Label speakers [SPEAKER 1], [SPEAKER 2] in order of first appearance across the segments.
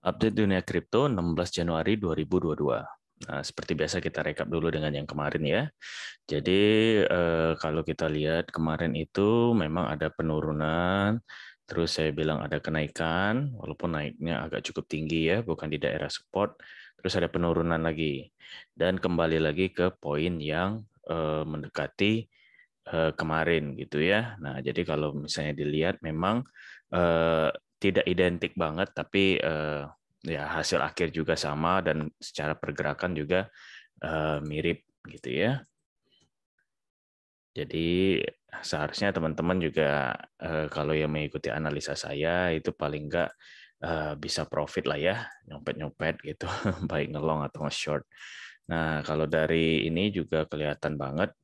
[SPEAKER 1] Update dunia kripto 16 Januari 2022. Nah, seperti biasa kita rekap dulu dengan yang kemarin ya. Jadi kalau kita lihat kemarin itu memang ada penurunan, terus saya bilang ada kenaikan, walaupun naiknya agak cukup tinggi ya, bukan di daerah support. Terus ada penurunan lagi dan kembali lagi ke poin yang mendekati kemarin gitu ya. Nah, jadi kalau misalnya dilihat memang tidak identik banget, tapi ya hasil akhir juga sama dan secara pergerakan juga mirip gitu ya. Jadi seharusnya teman-teman juga kalau yang mengikuti analisa saya itu paling enggak bisa profit lah ya, nyopet-nyopet gitu, baik ngelong atau nge-short. Nah, kalau dari ini juga kelihatan banget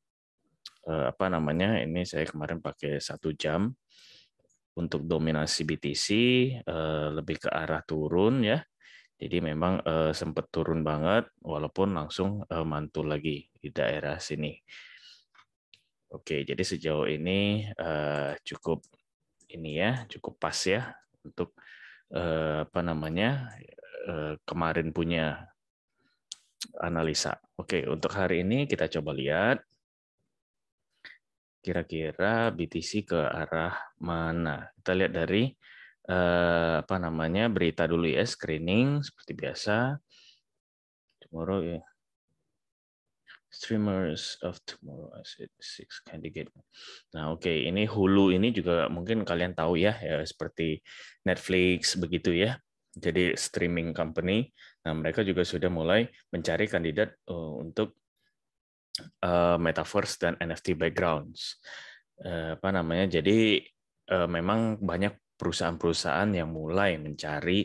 [SPEAKER 1] apa namanya, ini saya kemarin pakai 1 jam untuk dominasi BTC lebih ke arah turun ya. Jadi memang sempat turun banget walaupun langsung mantul lagi di daerah sini. Oke, jadi sejauh ini cukup ini ya, cukup pas ya untuk apa namanya kemarin punya analisa. Oke, untuk hari ini kita coba lihat kira-kira BTC ke arah mana. Kita lihat dari apa namanya berita dulu ya, screening seperti biasa. Tomorrow ya. Streamers of Tomorrow Asset Six Candidate. Nah, oke, ini Hulu ini juga mungkin kalian tahu ya, ya seperti Netflix begitu ya. Jadi streaming company. Nah, mereka juga sudah mulai mencari kandidat untuk metaverse dan NFT backgrounds. Apa namanya? Jadi memang banyak perusahaan-perusahaan yang mulai mencari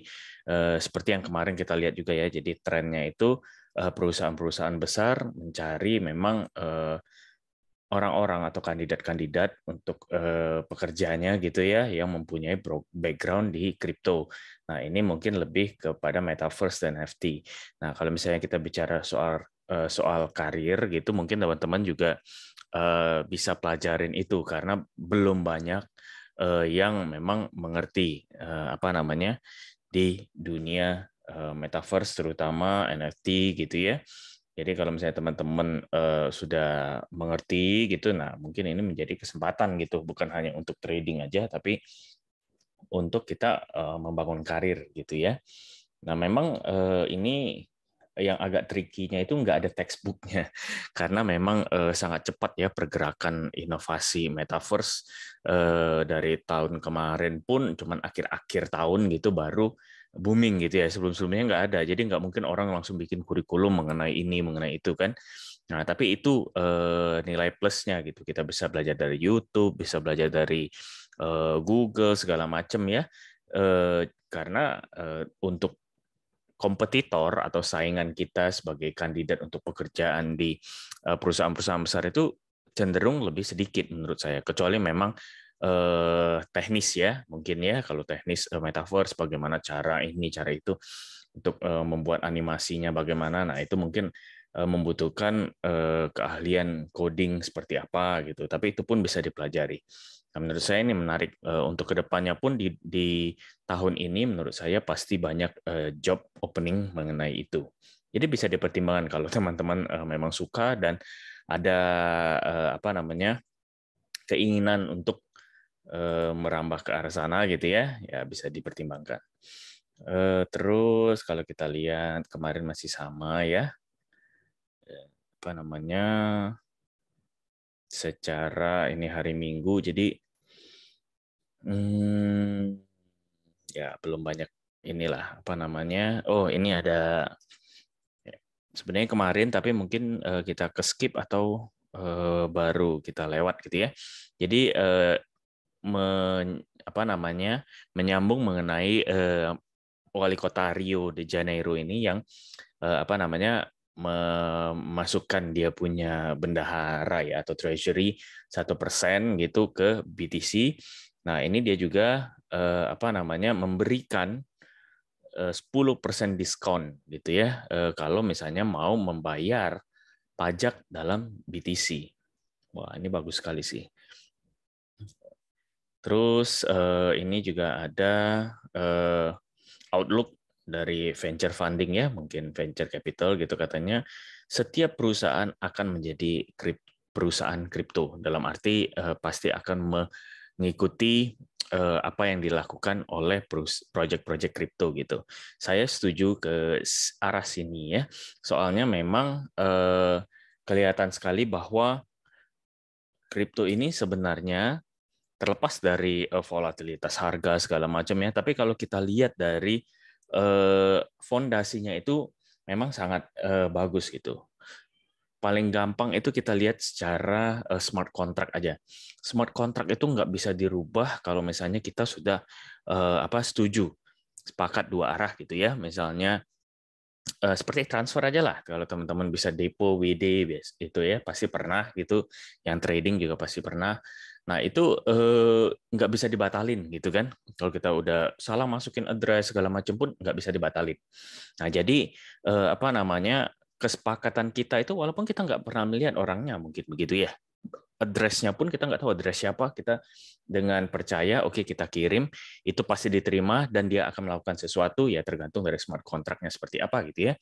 [SPEAKER 1] seperti yang kemarin kita lihat juga ya. Jadi trennya itu perusahaan-perusahaan besar mencari memang orang-orang atau kandidat-kandidat untuk pekerjaannya gitu ya yang mempunyai background di kripto. Nah, ini mungkin lebih kepada metaverse dan NFT. Nah, kalau misalnya kita bicara soal karir gitu, mungkin teman-teman juga bisa pelajarin itu karena belum banyak yang memang mengerti apa namanya di dunia metaverse terutama NFT gitu ya. Jadi kalau misalnya teman-teman sudah mengerti gitu, nah mungkin ini menjadi kesempatan gitu, bukan hanya untuk trading aja, tapi untuk kita membangun karir gitu ya. Nah memang ini yang agak tricky-nya itu nggak ada textbook-nya karena memang sangat cepat ya pergerakan inovasi metaverse dari tahun kemarin pun cuman akhir-akhir tahun gitu baru booming gitu ya, sebelum-sebelumnya nggak ada, jadi nggak mungkin orang langsung bikin kurikulum mengenai ini mengenai itu kan. Nah tapi itu nilai plusnya gitu, kita bisa belajar dari YouTube, bisa belajar dari Google segala macam ya, karena untuk kompetitor atau saingan kita sebagai kandidat untuk pekerjaan di perusahaan-perusahaan besar itu cenderung lebih sedikit menurut saya, kecuali memang teknis ya, mungkin ya kalau teknis metaverse bagaimana cara ini cara itu untuk membuat animasinya bagaimana, nah itu mungkin membutuhkan keahlian coding seperti apa gitu, tapi itu pun bisa dipelajari. Nah, menurut saya ini menarik untuk kedepannya pun di tahun ini menurut saya pasti banyak job opening mengenai itu. Jadi bisa dipertimbangkan kalau teman-teman memang suka dan ada apa namanya keinginan untuk merambah ke arah sana gitu ya bisa dipertimbangkan. Terus kalau kita lihat kemarin masih sama ya, apa namanya secara ini hari Minggu, jadi ya belum banyak inilah apa namanya. Oh ini ada sebenarnya kemarin tapi mungkin kita ke skip atau baru kita lewat gitu ya. Jadi apa namanya menyambung mengenai wali kota Rio de Janeiro ini yang apa namanya memasukkan dia punya bendahara ya atau treasury 1% gitu ke BTC. Nah ini dia juga apa namanya memberikan 10% diskon gitu ya kalau misalnya mau membayar pajak dalam BTC. Wah ini bagus sekali sih. Terus ini juga ada Outlook dari venture funding ya, mungkin venture capital gitu katanya, setiap perusahaan akan menjadi perusahaan kripto. Dalam arti pasti akan mengikuti apa yang dilakukan oleh project-project kripto gitu. Saya setuju ke arah sini ya. Soalnya memang kelihatan sekali bahwa kripto ini sebenarnya terlepas dari volatilitas harga segala macam ya, tapi kalau kita lihat dari fondasinya itu memang sangat bagus gitu. Paling gampang itu kita lihat secara smart contract aja. Smart contract itu nggak bisa dirubah kalau misalnya kita sudah setuju, sepakat dua arah gitu ya. Misalnya seperti transfer aja lah. Kalau teman-teman bisa depo WD itu ya pasti pernah gitu. Yang trading juga pasti pernah. Nah itu nggak bisa dibatalin gitu kan. Kalau kita udah salah masukin address segala macam pun nggak bisa dibatalin. Nah jadi apa namanya kesepakatan kita itu walaupun kita nggak pernah melihat orangnya mungkin begitu ya. Address-nya pun kita nggak tahu address siapa, kita dengan percaya oke kita kirim itu pasti diterima dan dia akan melakukan sesuatu ya tergantung dari smart contract-nya seperti apa gitu ya.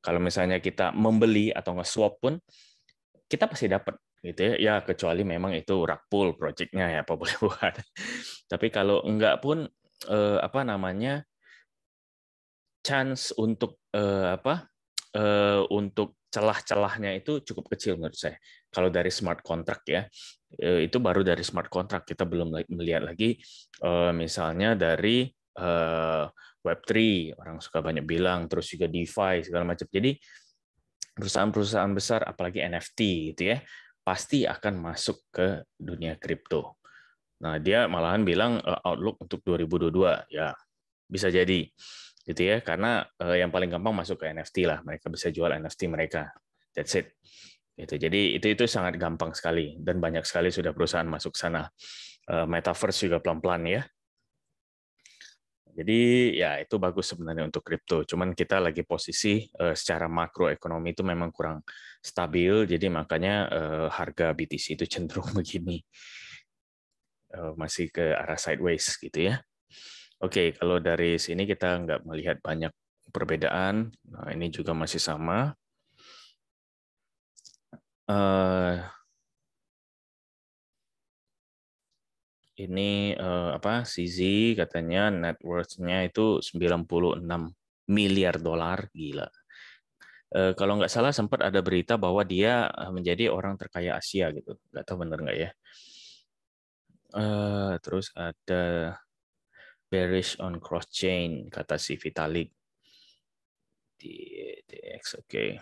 [SPEAKER 1] Kalau misalnya kita membeli atau nge-swap pun kita pasti dapat gitu ya. Ya kecuali memang itu rug pull project-nya ya apa boleh buat. Tapi kalau enggak pun apa namanya chance untuk untuk celah-celahnya itu cukup kecil menurut saya. Kalau dari smart contract ya, itu baru dari smart contract. Kita belum melihat lagi misalnya dari Web3, orang suka banyak bilang, terus juga DeFi, segala macam. Jadi perusahaan-perusahaan besar, apalagi NFT gitu ya, pasti akan masuk ke dunia kripto. Nah, dia malahan bilang outlook untuk 2022, ya bisa jadi gitu ya karena yang paling gampang masuk ke NFT lah, mereka bisa jual NFT mereka, that's it gitu. Jadi itu sangat gampang sekali dan banyak sekali sudah perusahaan masuk sana. Metaverse juga pelan-pelan ya, jadi ya itu bagus sebenarnya untuk kripto, cuman kita lagi posisi secara makroekonomi itu memang kurang stabil, jadi makanya harga BTC itu cenderung begini, masih ke arah sideways gitu ya. Oke, kalau dari sini kita nggak melihat banyak perbedaan. Nah, ini juga masih sama. Ini apa? CZ katanya net worth-nya itu 96 miliar dolar, gila. Kalau nggak salah sempat ada berita bahwa dia menjadi orang terkaya Asia gitu. Nggak tahu benar nggak ya. Terus ada bearish on cross chain kata si Vitalik di DX. Oke.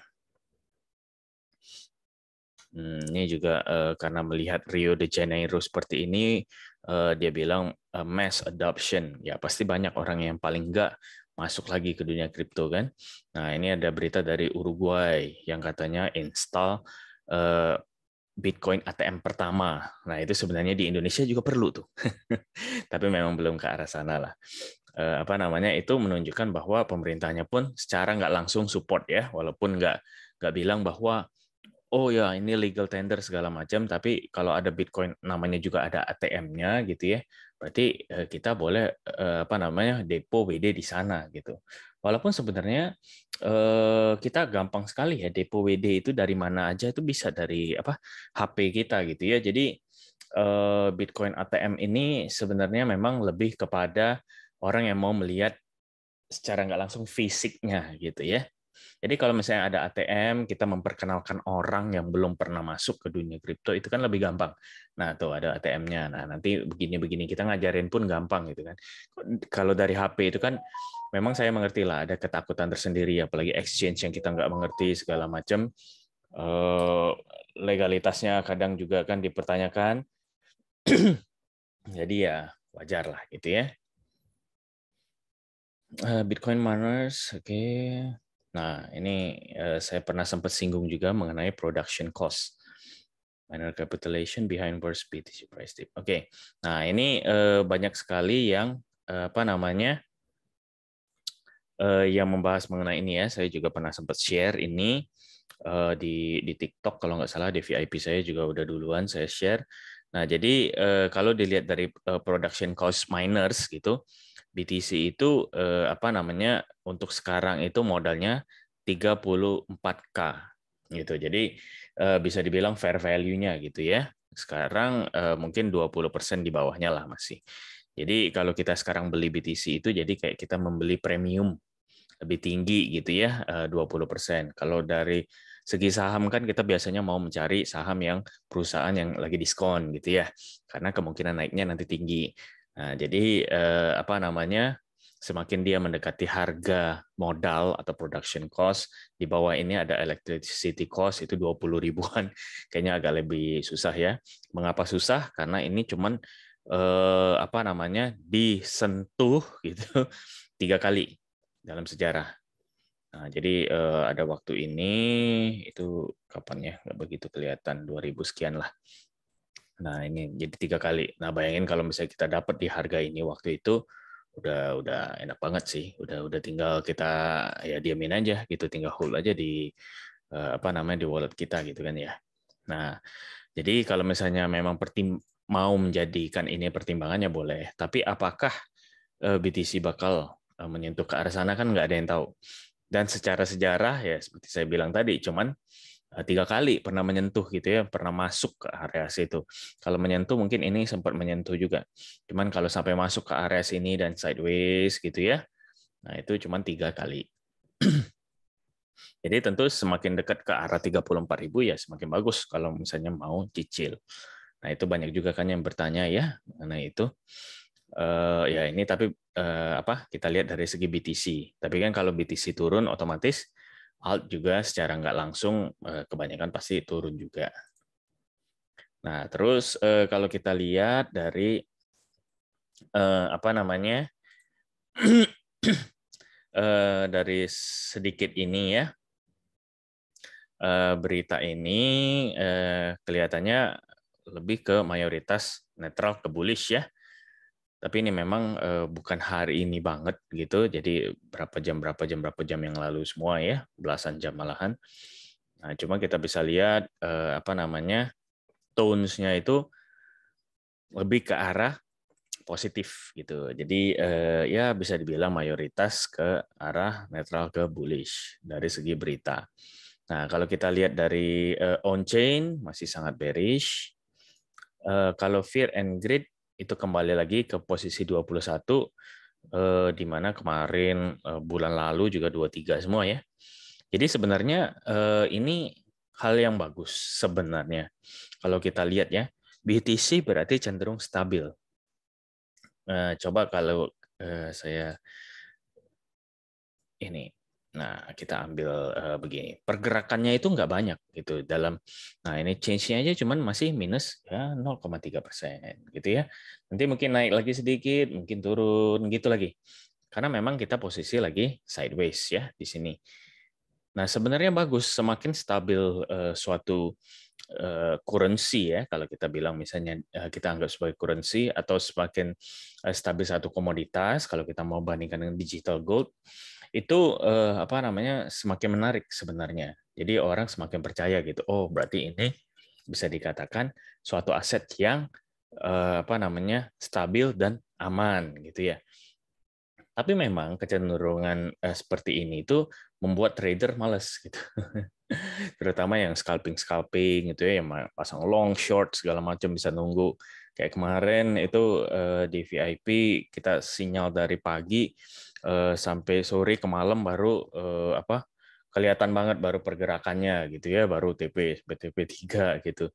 [SPEAKER 1] Ini juga karena melihat Rio de Janeiro seperti ini, dia bilang mass adoption. Ya pasti banyak orang yang paling nggak masuk lagi ke dunia kripto kan. Nah ini ada berita dari Uruguay yang katanya install Bitcoin ATM pertama. Nah itu sebenarnya di Indonesia juga perlu tuh, tapi memang belum ke arah sana lah. Apa namanya itu menunjukkan bahwa pemerintahnya pun secara nggak langsung support ya, walaupun nggak bilang bahwa oh ya ini legal tender segala macam, tapi kalau ada Bitcoin namanya juga ada ATM-nya gitu ya, berarti kita boleh apa namanya depo WD di sana gitu. Walaupun sebenarnya kita gampang sekali ya depo WD itu dari mana aja itu bisa dari apa HP kita gitu ya. Jadi Bitcoin ATM ini sebenarnya memang lebih kepada orang yang mau melihat secara nggak langsung fisiknya gitu ya. Jadi kalau misalnya ada ATM, kita memperkenalkan orang yang belum pernah masuk ke dunia kripto itu kan lebih gampang. Nah, tuh ada ATM-nya. Nah, nanti begini-begini kita ngajarin pun gampang gitu kan. Kalau dari HP itu kan memang saya mengerti lah ada ketakutan tersendiri, apalagi exchange yang kita nggak mengerti segala macam. Legalitasnya kadang juga kan dipertanyakan. Jadi ya wajar lah gitu ya. Bitcoin miners, oke. Nah, ini saya pernah sempat singgung juga mengenai production cost. Miner capitalization behind burst BTC price dip. Oke. Nah, ini banyak sekali yang apa namanya? Yang membahas mengenai ini ya. Saya juga pernah sempat share ini di TikTok kalau nggak salah, di VIP saya juga udah duluan saya share. Nah, jadi kalau dilihat dari production cost miners gitu, BTC itu apa namanya untuk sekarang itu modalnya 34K gitu. Jadi bisa dibilang fair value-nya gitu ya. Sekarang mungkin 20% di bawahnya lah masih. Jadi kalau kita sekarang beli BTC itu jadi kayak kita membeli premium lebih tinggi gitu ya, 20%. Kalau dari segi saham kan kita biasanya mau mencari saham yang perusahaan yang lagi diskon gitu ya, karena kemungkinan naiknya nanti tinggi. Nah, jadi apa namanya, semakin dia mendekati harga modal atau production cost, di bawah ini ada electricity cost itu 20 ribuan, kayaknya agak lebih susah ya. Mengapa susah? Karena ini cuman apa namanya disentuh gitu 3 kali dalam sejarah. Nah, jadi ada waktu ini itu kapan ya? Nggak begitu kelihatan 2000 sekian lah. Nah, ini jadi 3 kali. Nah, bayangin kalau misalnya kita dapat di harga ini waktu itu udah enak banget sih. Udah tinggal kita ya diamin aja gitu, tinggal hold aja di apa namanya di wallet kita gitu kan ya. Nah, jadi kalau misalnya memang mau menjadikan ini pertimbangannya boleh, tapi apakah BTC bakal menyentuh ke arah sana kan nggak ada yang tahu. Dan secara sejarah ya seperti saya bilang tadi, cuman 3 kali pernah menyentuh gitu ya, pernah masuk ke area situ. Kalau menyentuh mungkin ini sempat menyentuh juga. Cuman kalau sampai masuk ke area sini dan sideways gitu ya, nah itu cuman 3 kali. Jadi tentu semakin dekat ke arah 34.000 ya semakin bagus kalau misalnya mau cicil. Nah itu banyak juga kan yang bertanya ya mengenai itu. Ya ini tapi apa kita lihat dari segi BTC. Tapi kan kalau BTC turun otomatis alt juga secara nggak langsung kebanyakan pasti turun juga. Nah terus kalau kita lihat dari apa namanya dari sedikit ini ya berita ini kelihatannya lebih ke mayoritas netral ke bullish ya. Tapi ini memang bukan hari ini banget gitu. Jadi berapa jam yang lalu semua ya, belasan jam malahan. Nah, cuma kita bisa lihat apa namanya tones-nya itu lebih ke arah positif gitu. Jadi ya bisa dibilang mayoritas ke arah netral ke bullish dari segi berita. Nah, kalau kita lihat dari on-chain masih sangat bearish. Kalau fear and greed itu kembali lagi ke posisi 21 di mana kemarin bulan lalu juga 23 semua ya. Jadi sebenarnya ini hal yang bagus sebenarnya. Kalau kita lihat ya, BTC berarti cenderung stabil. Coba kalau saya ini. Nah, kita ambil begini. Pergerakannya itu nggak banyak gitu dalam. Nah, ini change-nya aja cuman masih minus ya 0,3% gitu ya. Nanti mungkin naik lagi sedikit, mungkin turun gitu lagi. Karena memang kita posisi lagi sideways ya di sini. Nah, sebenarnya bagus semakin stabil suatu currency ya, kalau kita bilang misalnya kita anggap sebagai currency atau semakin stabil satu komoditas, kalau kita mau bandingkan dengan digital gold, itu apa namanya semakin menarik sebenarnya. Jadi orang semakin percaya gitu. Oh, berarti ini bisa dikatakan suatu aset yang apa namanya stabil dan aman gitu ya. Tapi memang kecenderungan seperti ini itu membuat trader males gitu. Terutama yang scalping gitu ya, yang pasang long, short segala macam bisa nunggu. Kayak kemarin itu di VIP kita sinyal dari pagi sampai sore ke malam baru apa kelihatan banget baru pergerakannya gitu ya, baru BTP 3 gitu.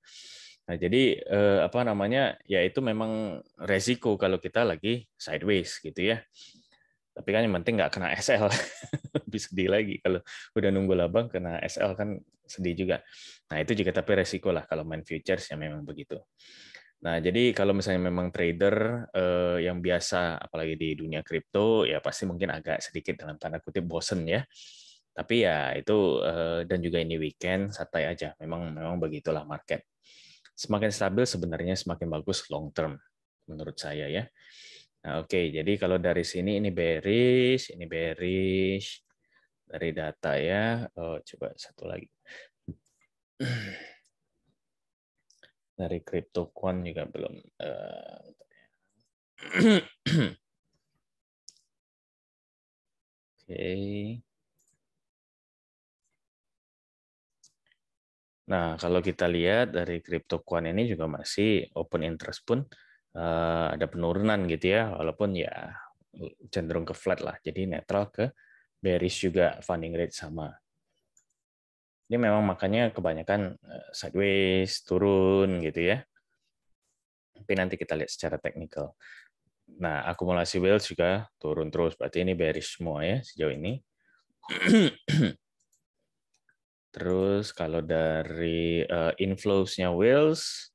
[SPEAKER 1] Nah, jadi apa namanya? Ya itu memang resiko kalau kita lagi sideways gitu ya. Tapi kan yang penting nggak kena SL. Lebih sedih lagi kalau udah nunggu labang kena SL kan sedih juga. Nah, itu juga tapi resiko lah kalau main futures ya memang begitu. Nah, jadi kalau misalnya memang trader yang biasa apalagi di dunia kripto ya pasti mungkin agak sedikit dalam tanda kutip bosen ya. Tapi ya itu dan juga ini weekend santai aja. Memang begitulah market. Semakin stabil sebenarnya semakin bagus long term menurut saya ya. Nah, oke, jadi kalau dari sini ini bearish dari data ya. Oh, coba satu lagi. Dari CryptoQuant juga belum. Oke. Nah, kalau kita lihat dari CryptoQuant ini juga masih open interest pun ada penurunan gitu ya, walaupun ya cenderung ke flat lah, jadi netral ke bearish juga, funding rate sama. Ini memang makanya kebanyakan sideways, turun gitu ya. Tapi nanti kita lihat secara teknikal. Nah, akumulasi whales juga turun terus, berarti ini bearish semua ya sejauh ini. Terus kalau dari inflows-nya whales,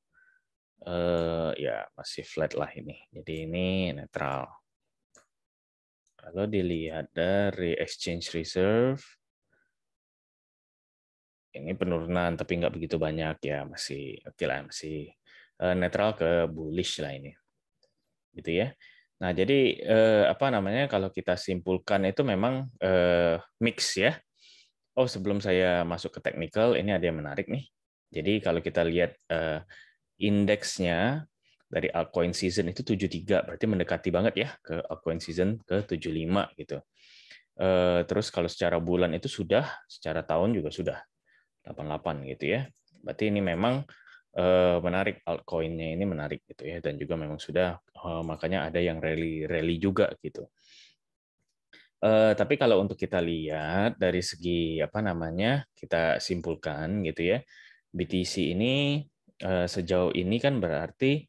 [SPEAKER 1] ya masih flat lah ini. Jadi ini netral. Kalau dilihat dari exchange reserve, ini penurunan tapi nggak begitu banyak ya, masih oke lah, masih netral ke bullish lah ini, gitu ya. Nah jadi apa namanya kalau kita simpulkan itu memang mix ya. Oh sebelum saya masuk ke technical, ini ada yang menarik nih. Jadi kalau kita lihat indeksnya dari altcoin season itu 73, berarti mendekati banget ya ke altcoin season ke 75 gitu. Terus kalau secara bulan itu sudah, secara tahun juga sudah 88 gitu ya. Berarti ini memang menarik, altcoin-nya ini menarik gitu ya, dan juga memang sudah makanya ada yang rally juga gitu. Tapi kalau untuk kita lihat dari segi apa namanya, kita simpulkan gitu ya, BTC ini sejauh ini kan berarti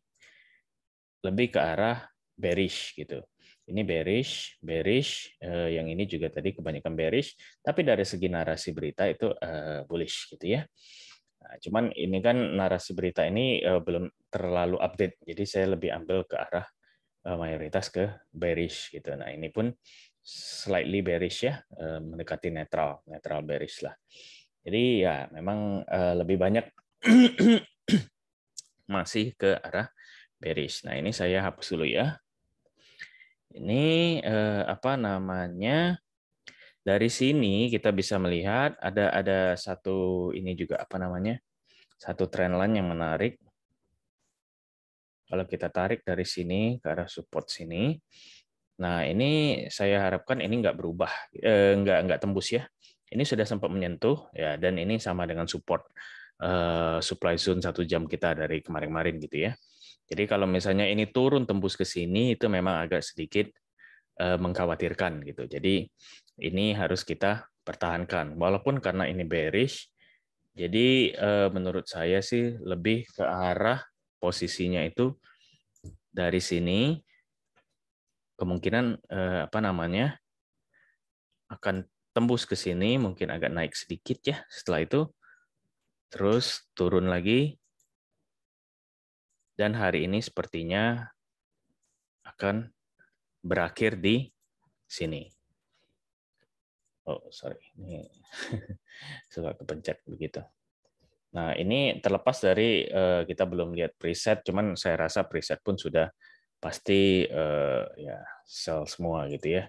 [SPEAKER 1] lebih ke arah bearish gitu. Ini bearish, bearish, yang ini juga tadi kebanyakan bearish, tapi dari segi narasi berita itu bullish gitu ya. Nah, cuman ini kan narasi berita ini belum terlalu update, jadi saya lebih ambil ke arah mayoritas ke bearish gitu. Nah ini pun slightly bearish ya, mendekati netral, netral bearish lah. Jadi ya memang lebih banyak masih ke arah bearish. Nah ini saya hapus dulu ya. Ini apa namanya? Dari sini kita bisa melihat ada satu ini juga apa namanya? Satu trendline yang menarik. Kalau kita tarik dari sini ke arah support sini, nah ini saya harapkan ini nggak berubah, nggak tembus ya. Ini sudah sempat menyentuh ya, dan ini sama dengan support supply zone 1 jam kita dari kemarin-kemarin gitu ya. Jadi kalau misalnya ini turun tembus ke sini itu memang agak sedikit mengkhawatirkan gitu. Jadi ini harus kita pertahankan. Walaupun karena ini bearish, jadi menurut saya sih lebih ke arah posisinya itu dari sini kemungkinan apa namanya akan tembus ke sini, mungkin agak naik sedikit ya. Setelah itu terus turun lagi, dan hari ini sepertinya akan berakhir di sini. Oh sorry, ini suka kepencet begitu. Nah, ini terlepas dari kita belum lihat preset, cuman saya rasa preset pun sudah pasti ya sell semua gitu ya.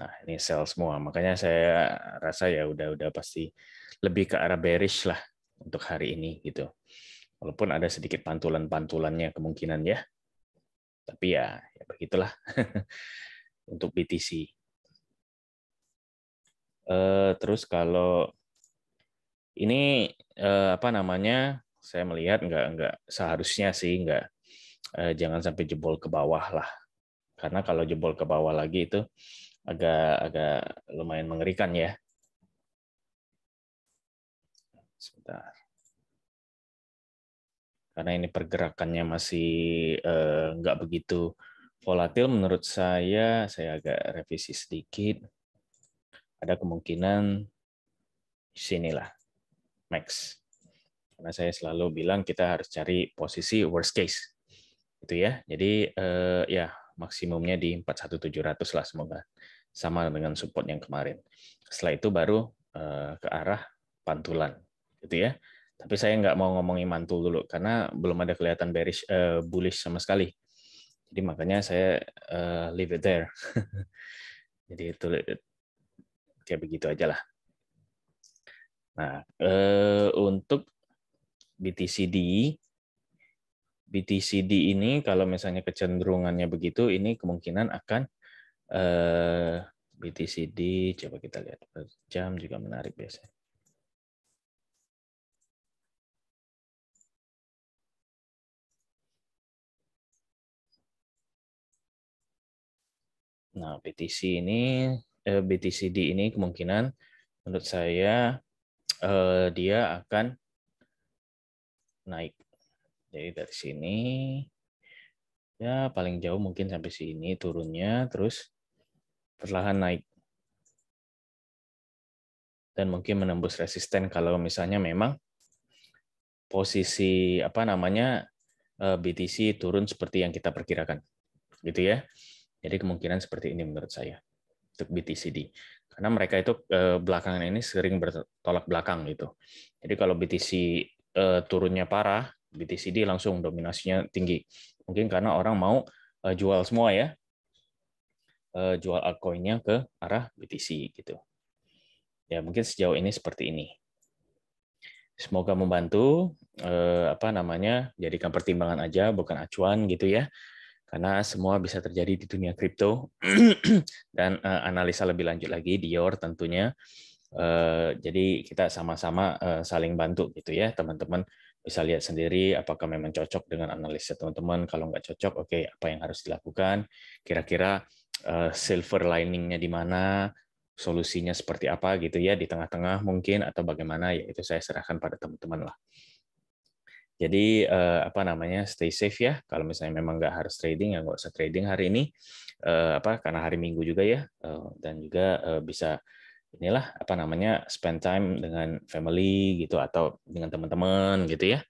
[SPEAKER 1] Nah, ini sell semua. Makanya saya rasa ya udah pasti lebih ke arah bearish lah untuk hari ini gitu. Walaupun ada sedikit pantulan-pantulannya kemungkinan ya. Tapi ya begitulah untuk BTC. Terus kalau ini apa namanya? Saya melihat nggak seharusnya sih nggak jangan sampai jebol ke bawah lah. Karena kalau jebol ke bawah lagi itu agak lumayan mengerikan ya. Sebentar. Karena ini pergerakannya masih nggak begitu volatil menurut saya agak revisi sedikit. Ada kemungkinan sinilah max. Karena saya selalu bilang kita harus cari posisi worst case. Itu ya. Jadi ya maksimumnya di 41700 lah semoga. Sama dengan support yang kemarin. Setelah itu baru ke arah pantulan. Gitu ya. Tapi saya nggak mau ngomongin mantul dulu karena belum ada kelihatan bearish, bullish sama sekali. Jadi makanya saya leave it there. Jadi itu kayak begitu aja lah. Nah, untuk BTCD ini kalau misalnya kecenderungannya begitu, ini kemungkinan akan BTCD, coba kita lihat per jam juga menarik biasanya. Nah, BTCD ini kemungkinan menurut saya dia akan naik. Jadi dari sini ya paling jauh mungkin sampai sini turunnya, terus perlahan naik. Dan mungkin menembus resisten kalau misalnya memang posisi BTC turun seperti yang kita perkirakan. Gitu ya. Jadi kemungkinan seperti ini menurut saya untuk BTCD. Karena mereka itu belakangan ini sering bertolak belakang gitu. Jadi kalau BTC turunnya parah, BTCD langsung dominasinya tinggi. Mungkin karena orang mau jual semua ya, jual altcoin-nya ke arah BTC gitu. Ya mungkin sejauh ini seperti ini. Semoga membantu, jadikan pertimbangan aja, bukan acuan gitu ya. Karena semua bisa terjadi di dunia kripto. Dan analisa lebih lanjut lagi di Your tentunya. Jadi kita sama-sama saling bantu gitu ya, teman-teman bisa lihat sendiri apakah memang cocok dengan analisa teman-teman. Kalau nggak cocok, oke, apa yang harus dilakukan? Kira-kira silver lining-nya di mana? Solusinya seperti apa gitu ya, di tengah-tengah mungkin atau bagaimana, ya itu saya serahkan pada teman-teman lah. Jadi stay safe ya. Kalau misalnya memang nggak harus trading ya nggak usah trading hari ini. Karena hari Minggu juga ya, dan juga bisa spend time dengan family gitu atau dengan teman-teman gitu ya.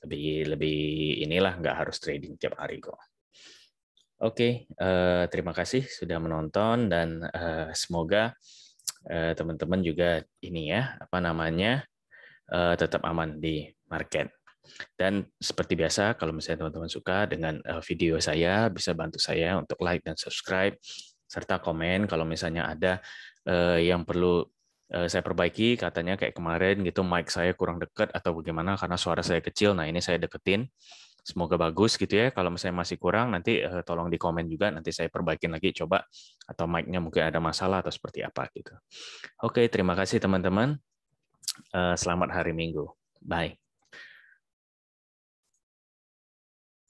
[SPEAKER 1] Lebih inilah, nggak harus trading tiap hari kok. Oke, terima kasih sudah menonton dan semoga teman-teman juga ini ya tetap aman di market. Dan seperti biasa, kalau misalnya teman-teman suka dengan video saya, bisa bantu saya untuk like dan subscribe, serta komen kalau misalnya ada yang perlu saya perbaiki, katanya kayak kemarin gitu, mic saya kurang dekat atau bagaimana karena suara saya kecil. Nah, ini saya deketin. Semoga bagus gitu ya. Kalau misalnya masih kurang, nanti tolong di komen juga, nanti saya perbaikin lagi coba, atau mic-nya mungkin ada masalah atau seperti apa gitu. Oke, terima kasih teman-teman. Selamat hari Minggu. Bye.